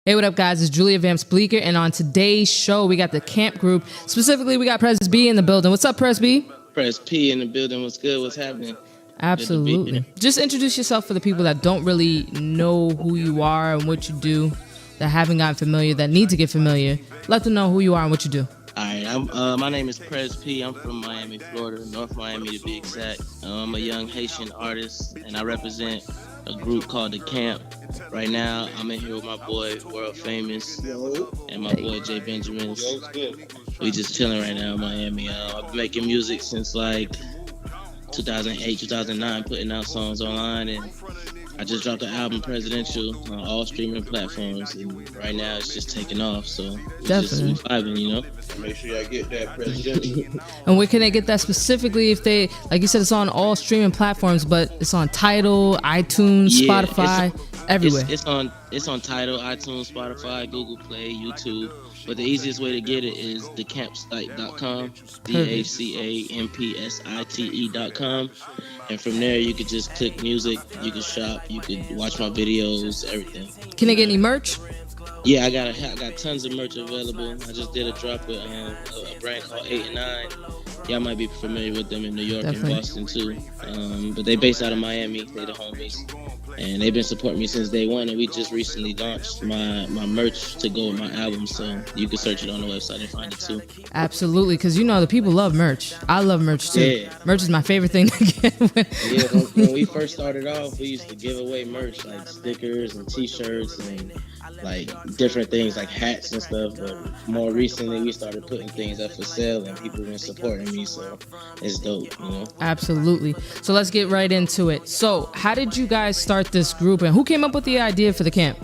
Hey, what up, guys? It's Julia Vamps Bleeker, and on today's show, we got the camp group. Specifically, we got Prez B in the building. What's up, Prez B? Prez P in the building. What's good? What's happening? Absolutely. Just introduce yourself for the people that don't really know who you are and what you do, that haven't gotten familiar, that need to get familiar. Let them know who you are and what you do. All right, my name is Prez P. I'm from Miami, Florida, North Miami to be exact. I'm a young Haitian artist, and I represent a group called The Camp. Right now, I'm in here with my boy, World Famous, and my boy, Jay Benjamins. We just chilling right now in Miami. I've been making music since like 2008, 2009, putting out songs online, and I just dropped the album Presidential on all streaming platforms, and right now it's just taking off. So it's just vibing, you know. Make sure y'all get that Presidential. And where can they get that specifically? If they, like you said, it's on all streaming platforms, but it's on Tidal, iTunes, Spotify, everywhere. It's on Tidal, iTunes, Spotify, Google Play, YouTube. But the easiest way to get it is thecampsite.com, DACAMPSITE.com. And from there, you could just click music, you could shop, you could watch my videos, everything. Can they get any merch? Yeah, I got tons of merch available. I just did a drop with a brand called 8 and 9. Y'all might be familiar with them in New York and Boston too. But they based out of Miami. They the homies. And they've been supporting me since day one. And we just recently launched my merch to go with my album. So you can search it on the website and find it too. Absolutely, because you know the people love merch. I love merch too. Yeah. Merch is my favorite thing to get. Yeah, when we first started off, we used to give away merch like stickers and t-shirts and like different things like hats and stuff. But more recently, we started putting things up for sale, and people have been supporting me. So it's dope, you know. Absolutely. So let's get right into it. So how did you guys start this group, and who came up with the idea for the camp?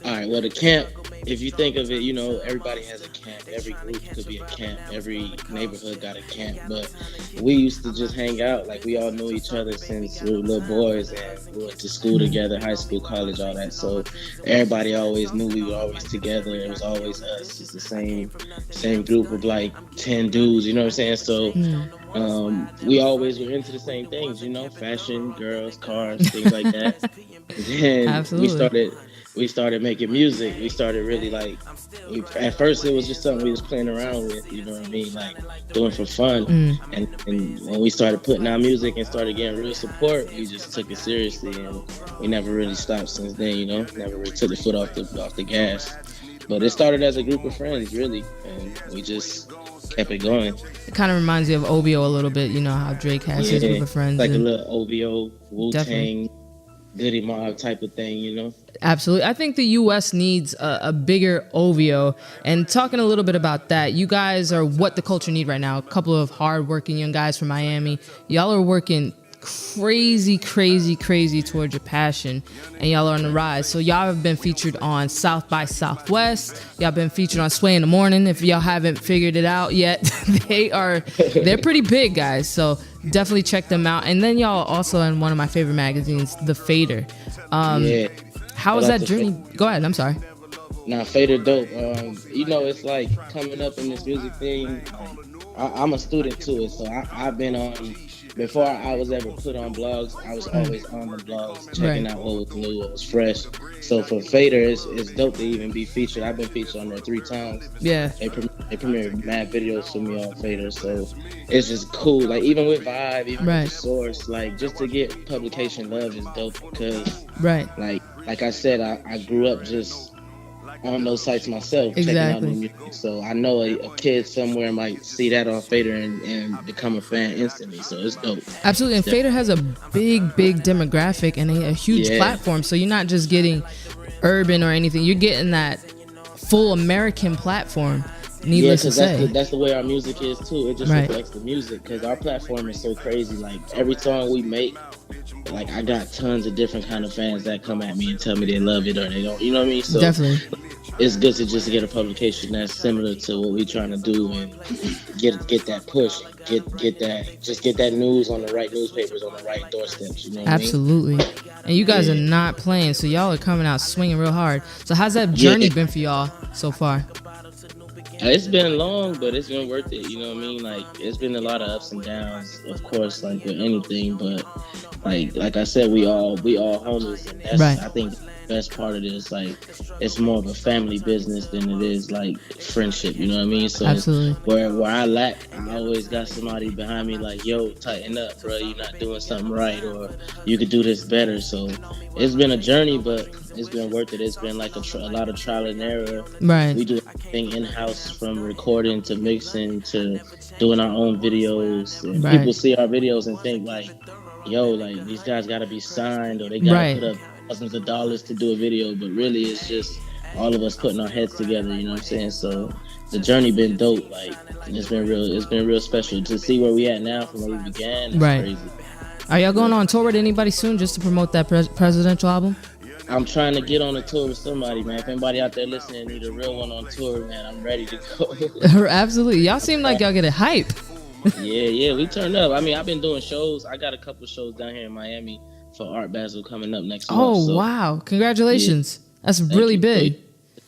All right, well, the camp, if you think of it, you know, everybody has a camp. Every group could be a camp. Every neighborhood got a camp. But we used to just hang out. Like, we all knew each other since we were little boys, and we went to school together, high school, college, all that. So everybody always knew we were always together. It was always us. It's the same group of like 10 dudes, you know what I'm saying? So we always were into the same things, you know, fashion, girls, cars, things like that. And then we started making music. We started really at first it was just something we was playing around with, you know what I mean, like doing for fun. And when we started putting out music and started getting real support, we just took it seriously, and we never really stopped since then, you know, never really took the foot off the gas. But it started as a group of friends, really, and we just kept it going. It kind of reminds you of OVO a little bit, you know how Drake has his group of friends. Like a little OVO, Wu-Tang, Goody Mob type of thing, you know? Absolutely. I think the U.S. needs a bigger OVO. And talking a little bit about that, you guys are what the culture need right now. A couple of hardworking young guys from Miami. Y'all are working crazy towards your passion, and y'all are on the rise. So y'all have been featured on South by Southwest. Y'all been featured on Sway in the Morning. If y'all haven't figured it out yet, they're pretty big, guys. So definitely check them out. And then y'all also in one of my favorite magazines, The Fader. How was that journey? Go ahead. I'm sorry. Nah, Fader dope. You know, it's like coming up in this music thing. I'm a student to it, so I've been on. Before I was ever put on blogs, I was always on the blogs, checking out what was new, what was fresh. So for Fader, it's dope to even be featured. I've been featured on there 3 times. Yeah. They premiered mad videos for me on Fader, so it's just cool. Like, even with Vibe, even with the Source, like, just to get publication love is dope because, like I said, I grew up just on those sites myself, checking out new music. So I know a kid somewhere might see that on Fader and become a fan instantly. So it's dope. Absolutely. And Fader has a big demographic and a huge platform. So you're not just getting urban or anything. You're getting that full American platform. Needless to say, that's the way our music is too. It just reflects the music because our platform is so crazy. Like, every song we make, like, I got tons of different kind of fans that come at me and tell me they love it or they don't. You know what I mean? So definitely, it's good to just get a publication that's similar to what we're trying to do and get that push, get that news on the right newspapers, on the right doorsteps. You know what absolutely. I mean? And you guys are not playing, so y'all are coming out swinging real hard. So how's that journey been for y'all so far? It's been long, but it's been worth it. You know what I mean? Like, it's been a lot of ups and downs, of course, like with anything. But like I said, we all homies, and that's Right. I think the best part of this. Like, it's more of a family business than it is like friendship. You know what I mean? So Absolutely. where I lack, I always got somebody behind me like, yo, tighten up, bro. You're not doing something right, or you could do this better. So it's been a journey, but it's been worth it. It's been like a lot of trial and error. Right. We do everything in house, from recording to mixing to doing our own videos. And Right. people see our videos and think like, yo, like these guys gotta be signed, or they gotta Right. put up thousands of dollars to do a video. But really, it's just all of us putting our heads together. You know what I'm saying? So the journey been dope. Like, it's been real special to see where we at now from where we began. It's Right. crazy. Are y'all going on tour with anybody soon just to promote that presidential album? I'm trying to get on a tour with somebody, man. If anybody out there listening need a real one on tour, man, I'm ready to go. Absolutely. Y'all seem like y'all get a hype. Yeah, we turned up. I mean, I've been doing shows. I got a couple shows down here in Miami for Art Basel coming up next month. Oh, So wow. Congratulations. That's really you. big.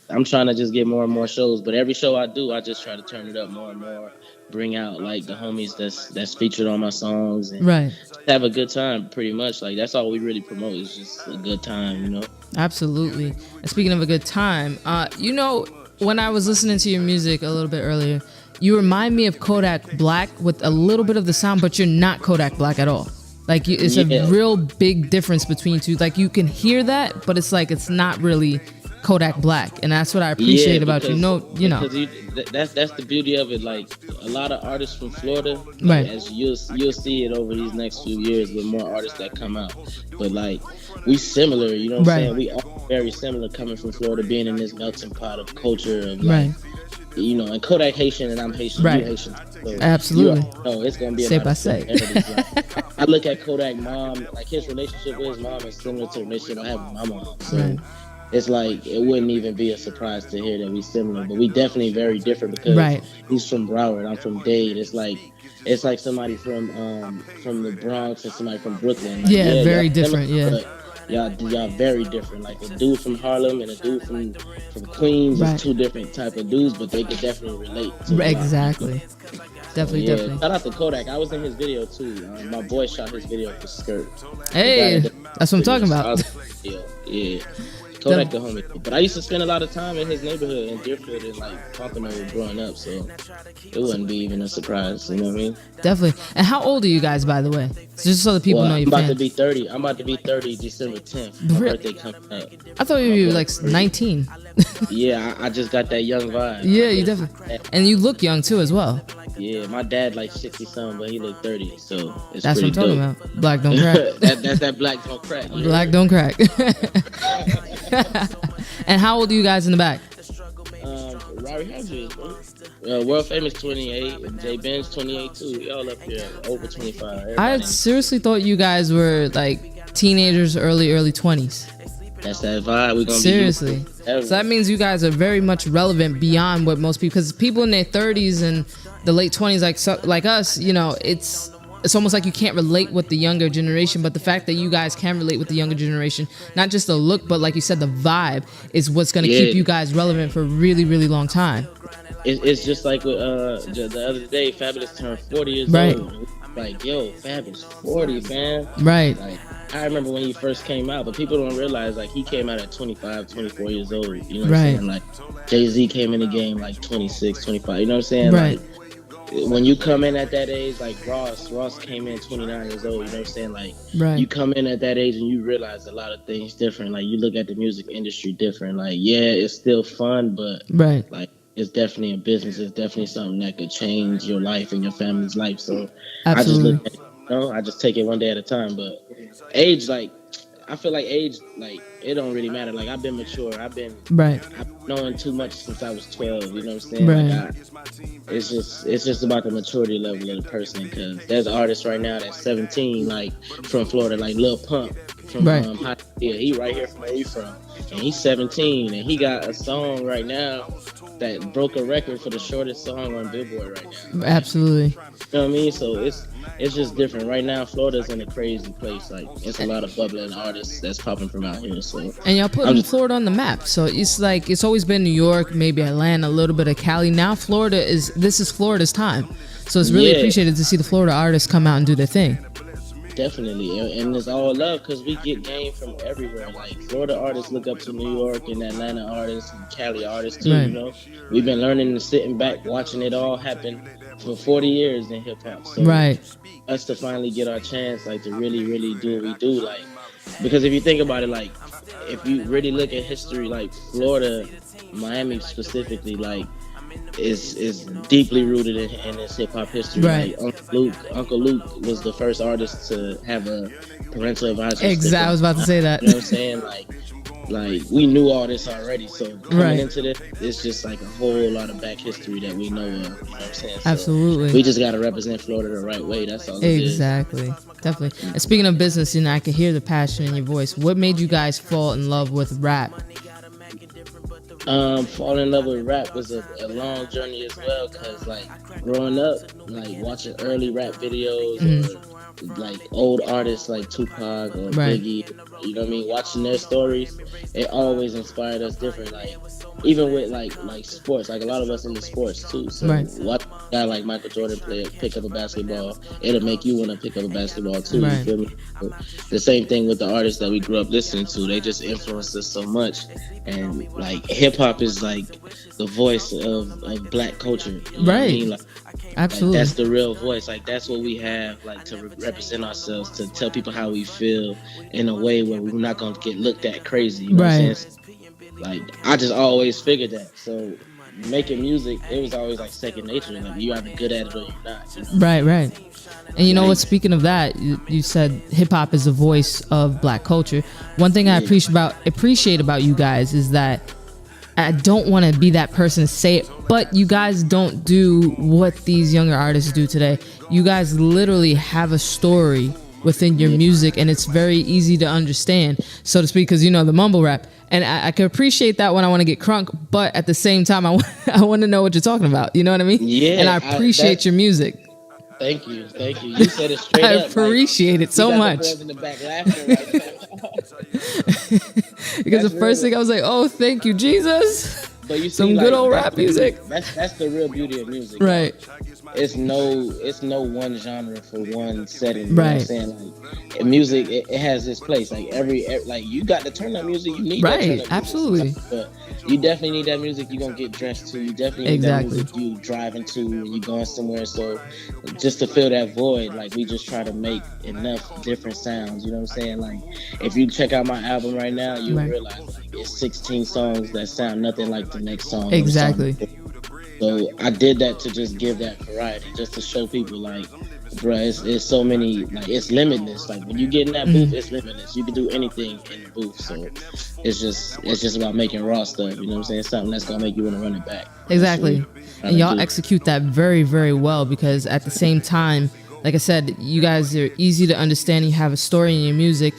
I'm trying to just get more and more shows, but every show I do, I just try to turn it up more and more, bring out like the homies that's featured on my songs, and Right. have a good time. Pretty much, like that's all we really promote is just a good time, you know. Absolutely. And speaking of a good time, you know, when I was listening to your music a little bit earlier, you remind me of Kodak Black with a little bit of the sound, but you're not Kodak Black at all. Like, it's a real big difference between two. Like, you can hear that, but it's like it's not really Kodak Black, and that's what I appreciate about you. No, you know, that's the beauty of it. Like, a lot of artists from Florida, right? As you'll see it over these next few years with more artists that come out. But like, we similar, you know what I'm saying? We are very similar, coming from Florida, being in this melting pot of culture of like, you know, and Kodak Haitian and I'm Haitian, you Haitian. So absolutely. No, it's gonna be say by say. Like, I look at Kodak mom, like his relationship with his mom is similar to the relationship I have with my mom. So it's like, it wouldn't even be a surprise to hear that we similar, but we definitely very different because he's from Broward, I'm from Dade. It's like somebody from the Bronx and somebody from Brooklyn. Like, very different. Y'all very different. Like, a dude from Harlem and a dude from Queens is two different type of dudes, but they could definitely relate to exactly. Definitely. Shout out to Kodak. I was in his video too. My boy shot his video for Skirt. Hey, that's what I'm talking about. Yeah. Kodak the homie. But I used to spend a lot of time in his neighborhood in Deerfield and like Pompano growing up, so it wouldn't be even a surprise, you know what I mean? Definitely. And how old are you guys, by the way? Just so the people know you're I'm about to be 30 December 10th. My birthday coming up. I thought you were like 19. Yeah, I just got that young vibe. Yeah, you definitely. And you look young too as well. Yeah, my dad like 60-something, but he look 30, so it's that's what I'm talking dope. about. Black don't crack. That's that black don't crack. Yeah. Black don't crack. And how old are you guys in the back? Rory Hodges, world famous 28, and Jay Ben's 28 too. We all up here over 25. Everybody. I seriously thought you guys were like teenagers, early 20s. That's that vibe. We're gonna seriously. Be so that means you guys are very much relevant beyond what most people, because people in their 30s and the late 20s, like us, you know, it's almost like you can't relate with the younger generation, but the fact that you guys can relate with the younger generation, not just the look, but like you said, the vibe is what's going to keep you guys relevant for a really, really long time. It's just like with, the other day, Fabulous turned 40 years old. Like, yo, Fab is 40, man. Right. Like, I remember when he first came out, but people don't realize, like, he came out at 25, 24 years old. You know what I'm saying? Like, Jay-Z came in the game like 26, 25. You know what I'm saying? Right. Like, when you come in at that age, like Ross came in 29 years old, you know what I'm saying? Like, you come in at that age and you realize a lot of things different. Like, you look at the music industry different. Like, yeah, it's still fun, but like, it's definitely a business. It's definitely something that could change your life and your family's life. So I just look at it, you know, I just take it one day at a time. But age, like, I feel like age, like, it don't really matter. Like, I've been mature. I've been knowing too much since I was 12. You know what I'm saying? Like, it's just about the maturity level of the person. Because there's artists right now that's 17, like, from Florida, like Lil Pump from he right here from where he from, and he's 17, and he got a song right now that broke a record for the shortest song on Billboard right now. Absolutely. You know what I mean? So it's just different. Right now, Florida's in a crazy place. Like, it's a lot of bubbling artists that's popping from out here. So, and y'all putting Florida on the map. So it's like, it's always been New York, maybe Atlanta, a little bit of Cali. Now this is Florida's time. So it's really appreciated to see the Florida artists come out and do their thing. Definitely, and it's all love because we get game from everywhere. Like Florida artists look up to New York and Atlanta artists and Cali artists too. You Right. know, we've been learning and sitting back, watching it all happen for 40 years in hip hop. So Right. us to finally get our chance, like to really, really do what we do, like because if you think about it, like if you really look at history, like Florida, Miami specifically, like is deeply rooted in its hip hop history. Right. Like Uncle Luke was the first artist to have a parental advisory. Exactly. I was about to say that. You know what I'm saying? Like we knew all this already. So coming Right. into this, it's just like a whole lot of back history that we know of. You know what I'm saying? So Absolutely. we just gotta represent Florida the right way. That's all. It is. Exactly. Definitely. And speaking of business, I can hear the passion in your voice. What made you guys fall in love with rap? Falling in love with rap was a long journey as well, cause like growing up, like watching early rap videos or like old artists like Tupac or Right. Biggie, you know what I mean? Watching their stories, it always inspired us different. Like even with like sports, like a lot of us into sports too. So Right. what a guy like Michael Jordan pick up a basketball, it'll make you want to pick up a basketball too. Right. You feel me? The same thing with the artists that we grew up listening to. They just influenced us so much. And like hip hop is like the voice of black culture. You know what I Right. mean? Like, Absolutely. that's the real voice. Like that's what we have, like to represent ourselves, to tell people how we feel in a way where we're not gonna get looked at crazy. You know Right. what I'm saying? Like I just always figured that. So making music, it was always like second nature. Like you either good at it or you're not. You know? Right. And you know what? Speaking of that, you said hip hop is the voice of black culture. One thing I appreciate about you guys is that I don't want to be that person to say it, but you guys don't do what these younger artists do today. You guys literally have a story within your music, and it's very easy to understand, so to speak, because you know the mumble rap. And I can appreciate that when I want to get crunk, but at the same time, I want to know what you're talking about. You know what I mean? Yeah. And I appreciate your music. Thank you. You said it straight I up. appreciate it so you got much. The boys in the back laughing right now. Because That's the first real. thing I was like, oh, thank you, Jesus. But you see, Some like, good old that's rap the music. beauty- That's the real beauty of music. Right. It's no one genre for one setting. You know what I'm Right. saying? Like music, it has its place. Like every like you got to turn up music. You need that turn Right. up Absolutely. music. But you definitely need that music. You gonna get dressed to. You definitely need Exactly. that music you driving to when you going somewhere. So just to fill that void, like we just try to make enough different sounds. You know what I'm saying? Like if you check out my album right now, you'll Right. realize like it's 16 songs that sound nothing like the next song. Exactly. So I did that to just give that variety, just to show people like, bruh, it's so many, like it's limitless. Like when you get in that booth, it's limitless. You can do anything in the booth. So it's just about making raw stuff. You know what I'm saying? Something that's gonna make you want to run it back. Exactly. That's what we're trying And y'all to do. execute that very, very well, because at the same time, like I said, you guys are easy to understand. You have a story in your music.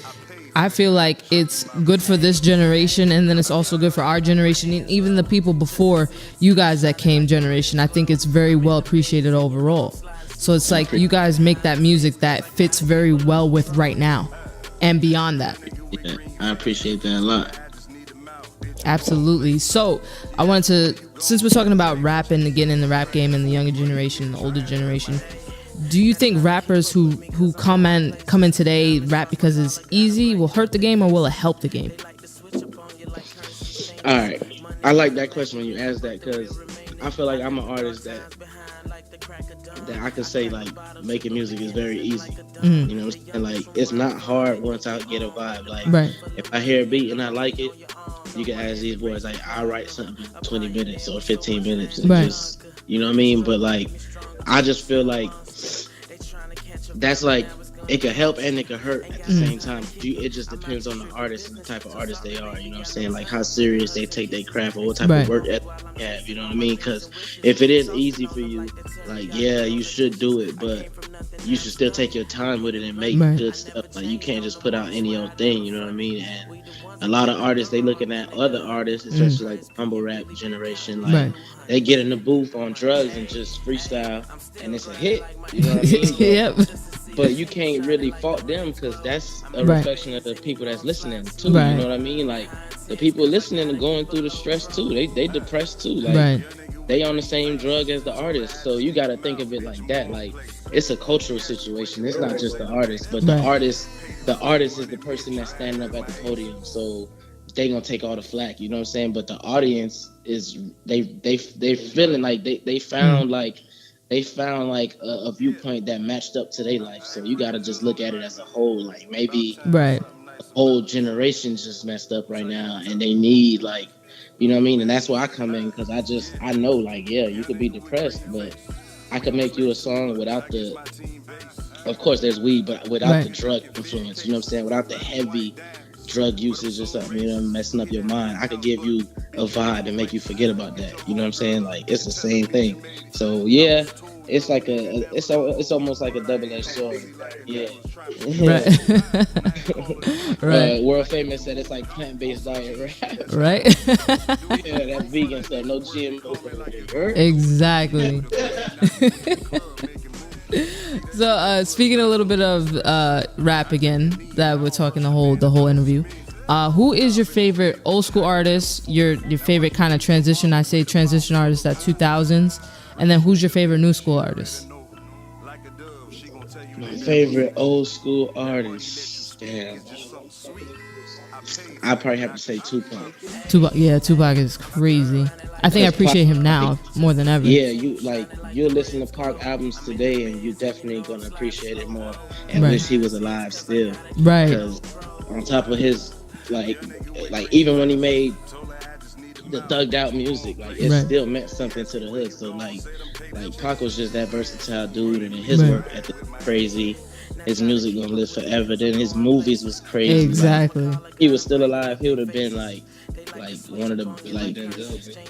I feel like it's good for this generation, and then it's also good for our generation, and even the people before you guys that came generation. I think it's very well appreciated overall. So it's like you guys make that music that fits very well with right now and beyond that. Yeah, I appreciate that a lot. Absolutely. So I wanted to, since we're talking about rap and getting in the rap game and the younger generation, the older generation, do you think rappers who come in today rap because it's easy will hurt the game, or will it help the game? All right, I like that question when you ask that, because I feel like I'm an artist that I can say like making music is very easy. You know what I'm saying? Like it's not hard once I get a vibe. Like Right. if I hear a beat and I like it, you can ask these boys like I write something in 20 minutes or 15 minutes and Right. just, you know what I mean? But like I just feel like that's like it could help and it could hurt at the same time. It just depends on the artist and the type of artist they are. You know what I'm saying? Like how serious they take their craft or what type Right. of work ethic they have. You know what I mean? Because if it is easy for you, like yeah, you should do it, but you should still take your time with it and make Right. good stuff. Like you can't just put out any old thing. You know what I mean? And a lot of artists, they looking at other artists, especially like the humble rap generation, like Right. they get in the booth on drugs and just freestyle, and it's a hit. You know what I mean? But, Yep. but you can't really fault them, because that's a Right. reflection of the people that's listening too. Right. You know what I mean? Like the people listening are going through the stress too. They depressed too. Like Right. they on the same drug as the artist. So you got to think of it like that. Like it's a cultural situation. It's not just the artist, but Right. the artist is the person that's standing up at the podium. So they gonna take all the flack, you know what I'm saying? But the audience is they feeling like they found like a viewpoint that matched up to their life. So you gotta just look at it as a whole. Like maybe Right. the whole generation just messed up right now, and they need like, you know what I mean? And that's where I come in because I know like yeah, you could be depressed, but I could make you a song without the. Of course, there's weed, but without the Right. drug influence. You know what I'm saying? Without the heavy drug usage or something, you know, messing up your mind. I could give you a vibe and make you forget about that. You know what I'm saying? Like it's the same thing. So yeah, it's like it's almost like a double-edged sword. Yeah. Right. Right. World famous said it's like plant-based diet rap. Right. Yeah, that vegan stuff, no GMO. Exactly. So speaking a little bit of rap again, that we're talking the whole interview. Who is your favorite old school artist? Your favorite kind of transition? I say transition artist at 2000s, and then who's your favorite new school artist? My favorite old school artist. Damn. I probably have to say Tupac. Tupac. Yeah, Tupac is crazy. I think I appreciate him now more than ever. Yeah, you'll listen to Pac albums today, and you're definitely gonna appreciate it more, and Right. wish he was alive still. Right. Because on top of his like even when he made the thugged out music, like it Right. still meant something to the hood. So like Pac was just that versatile dude, and his Right. work ethic was crazy. His music gonna live forever. Then his movies was crazy. Exactly. Like, if he was still alive, he would have been like one of the like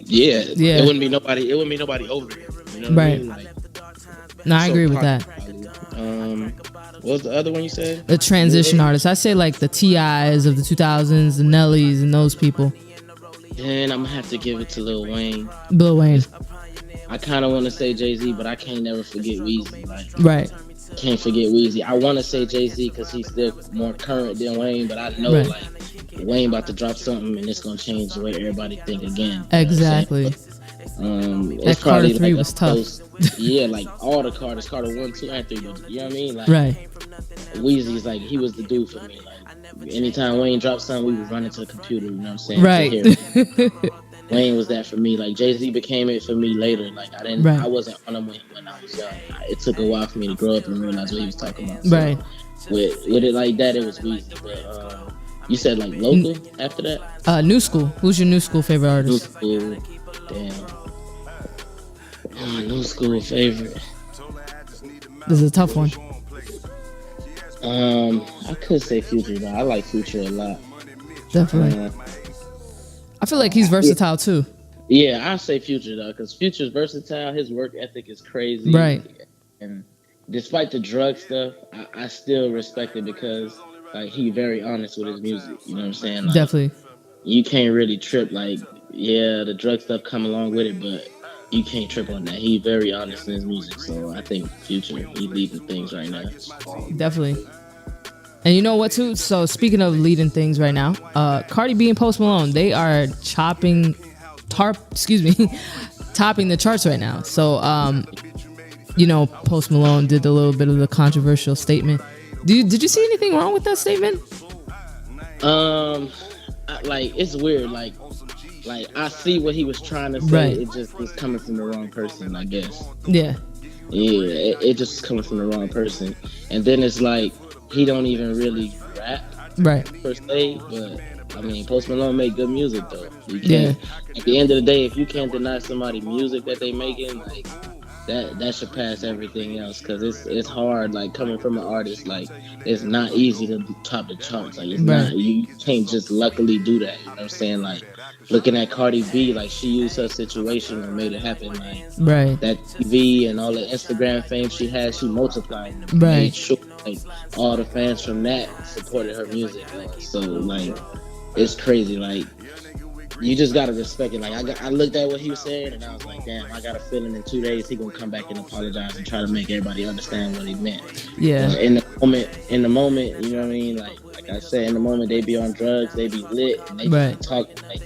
yeah. Yeah. It wouldn't be nobody over him. You know what Right. I mean? Like, No, I so agree with Pac, that. what was the other one you said? The transition artists. I say like the T.I.s of the 2000s, the Nellies, and those people. And I'm gonna have to give it to Lil Wayne. Lil Wayne. I kind of want to say Jay-Z, but I can't never forget Weezy. Like, Right. can't forget Weezy. I want to say Jay-Z because he's still more current than Wayne, but I know Right. like Wayne about to drop something and it's gonna change the way everybody think again. Exactly. It's Carter probably 3 like was tough. yeah, like all the Carter 1, 2, and 3. But you know what I mean? Like Right. Weezy's like he was the dude for me. Like anytime Wayne dropped something, we would run into the computer. You know what I'm saying? Right. To hear it. Wayne was that for me. Like Jay-Z became it for me later. Like Right. I wasn't on him when I was young. It took a while for me to grow up and realize what he was talking about. So Right. with it like that, it was Weezy. But you said like local after that? New school. Who's your new school favorite New artist? school. Damn. New school favorite. This is a tough one. I could say Future though. I like Future a lot. Definitely. I feel like he's versatile too. Yeah, I say Future though, because Future's versatile. His work ethic is crazy. Right. And despite the drug stuff, I still respect it because like he very honest with his music. You know what I'm saying? Like, Definitely. you can't really trip. Like, yeah, the drug stuff come along with it, but you can't trip on that. He very honest in his music, so I think Future he leading things right now. Definitely. And you know what too? So speaking of leading things right now, Cardi B and Post Malone, they are topping the charts right now. So Post Malone did a little bit of the controversial statement. Did you see anything wrong with that statement? It's weird. Like I see what he was trying to say. Right. It just is coming from the wrong person, I guess. Yeah. Yeah, it just coming from the wrong person. And then it's like he don't even really rap Right. per se, but I mean Post Malone make good music though. You Yeah. can't at the end of the day, if you can't deny somebody music that they making, like that should pass everything else, because it's hard, like coming from an artist, like it's not easy to top the charts. Like it's Right. not, you can't just luckily do that. You know what I'm saying? Like looking at Cardi B, like she used her situation and made it happen. Like Right. that TV and all the Instagram fame she had, she multiplied it. Right. Made sure like all the fans from that supported her music. Like, so like it's crazy. Like you just gotta respect it. Like I looked at what he was saying and I was like, damn, I got a feeling in 2 days he gonna come back and apologize and try to make everybody understand what he meant. Yeah. In the moment, you know what I mean? Like I said, in the moment they be on drugs, they be lit, and they Right. be talking. Like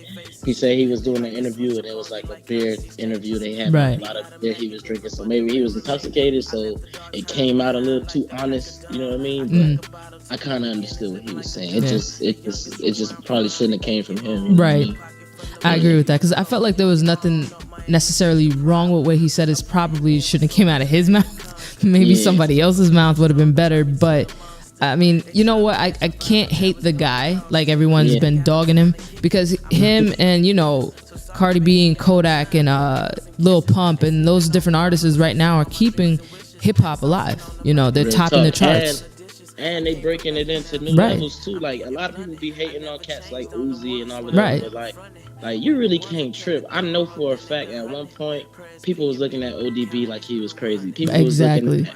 he said he was doing an interview and it was like a beer interview. They had like, Right. a lot of beer he was drinking, so maybe he was intoxicated, so it came out a little too honest. You know what I mean? But I kind of understood what he was saying. It just probably shouldn't have came from him. You know Right. what I mean? I agree with that because I felt like there was nothing necessarily wrong with what he said. Is probably shouldn't have came out of his mouth. Maybe somebody else's mouth would have been better. But I mean, you know what? I can't hate the guy. Like everyone's been dogging him because him and Cardi B and Kodak and Lil Pump and those different artists right now are keeping hip hop alive. They're Real topping the talk. charts. And they breaking it into new levels too. Like a lot of people be hating on cats like Uzi and all of that, Right. but like you really can't trip. I know for a fact at one point people was looking at ODB like he was crazy. People Exactly. was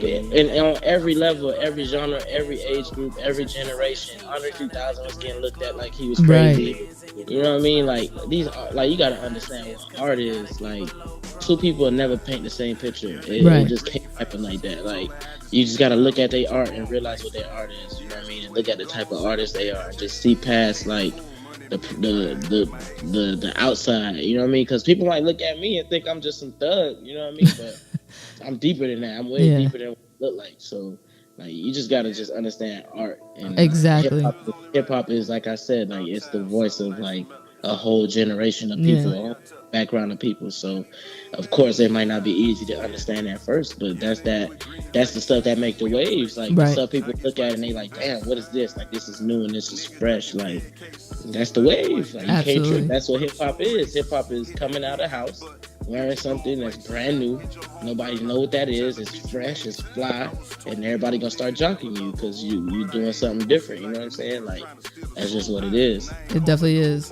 looking at, and on every level, every genre, every age group, every generation, Andre 3000 was getting looked at like he was crazy. Right. You know what I mean? Like these, like you gotta understand what art is. Like two people will never paint the same picture. It just can't happen like that. Like you just gotta look at their art and realize what their art is. You know what I mean? And look at the type of artist they are. And just see past like the outside. You know what I mean? Because people might look at me and think I'm just some thug. You know what I mean? But I'm deeper than that. I'm way deeper than what I look like. So like you just gotta just understand art. And exactly. Hip hop is, like I said, like it's the voice of like a whole generation of people, a whole background of people. So of course it might not be easy to understand at first, but that's the stuff that make the waves. Like the stuff people look at and they like, damn, what is this? Like this is new and this is fresh. Like that's the wave. Like you can't trip. That's what hip hop is. Hip hop is coming out of the house, wearing something that's brand new. Nobody know what that is. It's fresh, it's fly, and everybody gonna start jocking you because you doing something different. You know what I'm saying? Like that's just what it is. It definitely is.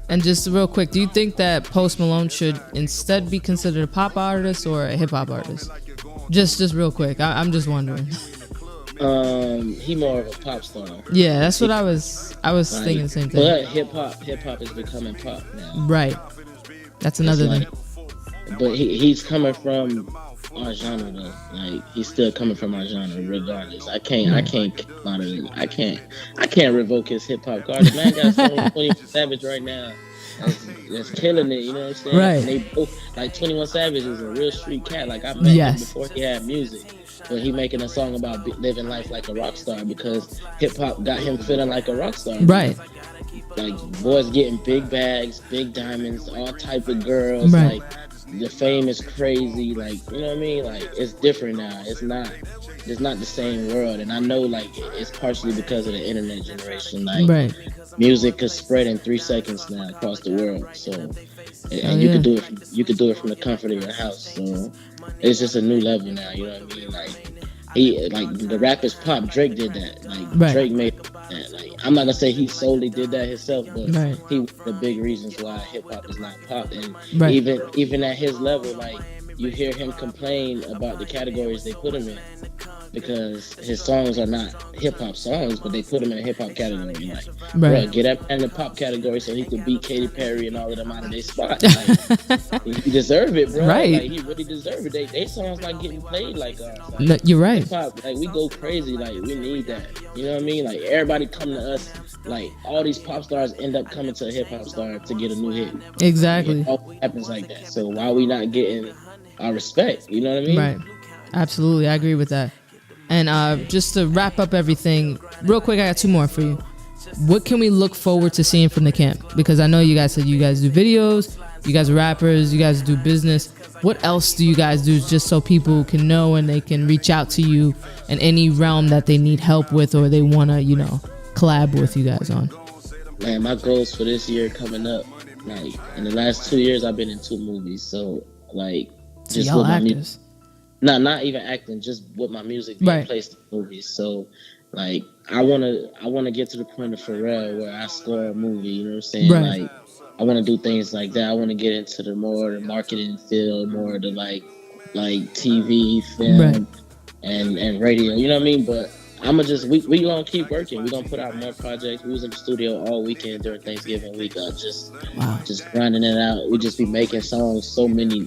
And just real quick, do you think that Post Malone should instead be considered a pop artist or a hip hop artist? Just real quick, I'm just wondering. He more of a pop star. Yeah, that's what I was thinking the same thing. But hip hop is becoming pop now. Right. That's another thing. But he's coming from our genre though. Like he's still coming from our genre regardless. I can't revoke his hip hop card. Man got a song with 21 Savage right now. That's killing it, you know what I'm saying? Right. And they both, like 21 Savage is a real street cat. Like I met him before he had music. But he making a song about living life like a rock star because hip hop got him feeling like a rock star. Right. Like boys getting big bags, big diamonds, all type of girls. Right. Like the fame is crazy. Like you know what I mean? Like it's different now. It's not the same world. And I know like it's partially because of the internet generation. Like music could spread in 3 seconds now across the world. So and you could do it from the comfort of your house. So it's just a new level now. You know what I mean? Like the rappers pop. Drake did that. Like Drake made that. Like I'm not gonna say he solely did that himself, but he was the big reasons why hip hop is not pop. And even at his level, like you hear him complain about the categories they put him in because his songs are not hip hop songs, but they put him in a hip hop category. Like, bro, get up in the pop category so he could beat Katy Perry and all of them out of their spot. Like, he deserve it, bro. Right. Like, he really deserve it. They songs not getting played like us. Like, no, you're right. Hip-hop, like we go crazy. Like we need that. You know what I mean? Like everybody come to us. Like all these pop stars end up coming to a hip hop star to get a new hit. Exactly. It always happens like that. So why are we not getting our respect? You know what I mean? Right. Absolutely. I agree with that. And just to wrap up everything, real quick, I got 2 more for you. What can we look forward to seeing from the camp? Because I know you guys said you guys do videos, you guys are rappers, you guys do business. What else do you guys do just so people can know and they can reach out to you in any realm that they need help with or they want to, collab with you guys on? Man, my goals for this year coming up, like in the last 2 years, I've been in 2 movies. So like, just y'all with my actors. Not even acting, just with my music being placed in movies. So like I wanna get to the point of Pharrell where I score a movie, you know what I'm saying? Right. Like I wanna do things like that. I wanna get into the marketing field, more of the like TV, film and radio, you know what I mean? But I'ma just we gonna keep working. We gonna put out more projects. We was in the studio all weekend during Thanksgiving week, just grinding it out. We just be making songs, so many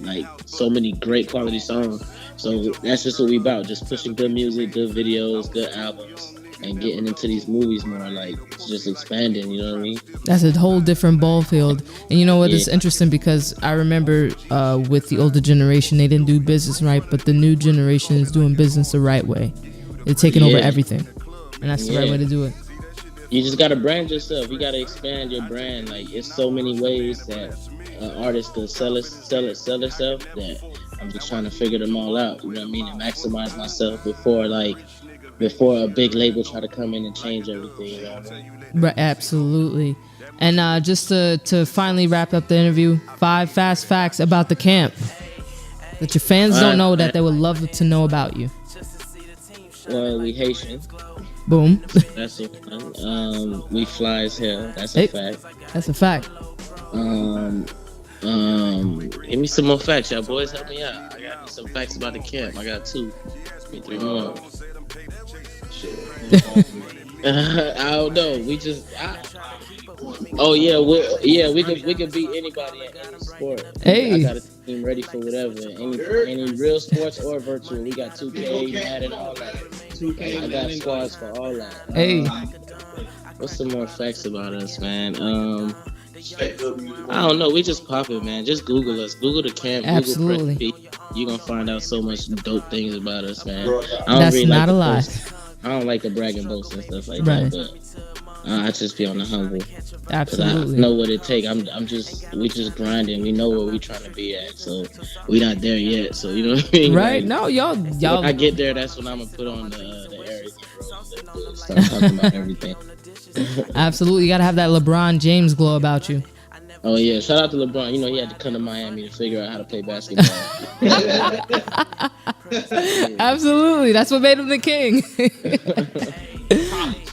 great quality songs. So that's just what we about, just pushing good music, good videos, good albums, and getting into these movies more, like just expanding. You know what I mean? That's a whole different ball field. And you know what? Yeah. It's interesting because I remember with the older generation, they didn't do business right, but the new generation is doing business the right way. They're taking over everything, and that's the right way to do it. You just gotta brand yourself. You gotta expand your brand. Like it's so many ways that an artist could sell itself. That I'm just trying to figure them all out. You know what I mean? And maximize myself before a big label try to come in and change everything. You know what I mean? Right, absolutely. And just to finally wrap up the interview, 5 fast facts about the camp that your fans don't know that they would love to know about you. Well, we Haitian. Boom. That's a one. We fly as hell. That's a fact. That's a fact. Give me some more facts, y'all boys. Help me out. I got some facts about the camp. I got 2, 3 more. I don't know. We just. We could beat anybody in any sport. Hey. I got a team ready for whatever. Any real sports or virtual. We got 2K, Madden, all that. I got squads for all that. Hey. What's some more facts about us, man? I don't know. We just pop it, man. Just Google us. Google the camp. Absolutely. Google Prez P. You're gonna find out so much dope things about us, man. That's not a lie. I don't like the brag and boast and stuff like that, but I just be on the humble. Absolutely. I know what it takes. We just grinding. We know where we trying to be at. So we not there yet. So you know what I mean? Right? Like, no, y'all. When I get there, that's when I'm gonna put on the Aries and start talking about everything. Absolutely, you gotta have that LeBron James glow about you. Oh yeah, shout out to LeBron. You know he had to come to Miami to figure out how to play basketball. Absolutely, that's what made him the king.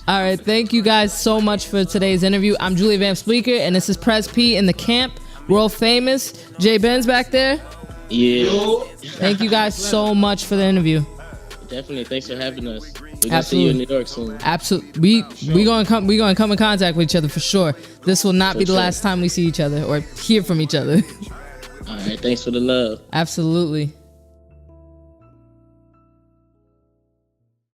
All right, thank you guys so much for today's interview. I'm Julie Van Spleeker, and this is Prez P in the camp, world famous. Jay Ben's back there. Yeah. Thank you guys so much for the interview. Definitely, thanks for having us. We're gonna see you in New York soon. Absolutely, we gonna come in contact with each other for sure. This will not be the last time we see each other or hear from each other. All right, thanks for the love. Absolutely.